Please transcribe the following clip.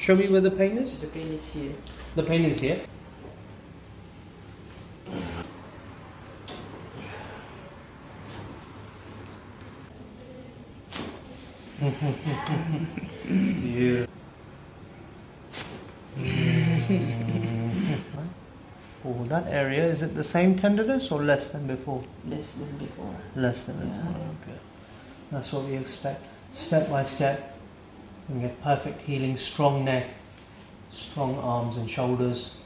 Show me where the pain is. The pain is here. The pain is here. Yeah. For that area, is it the same tenderness or less than before? Less than before. Less than before, okay. That's what we expect. Step by step, and get perfect healing, strong neck, strong arms and shoulders.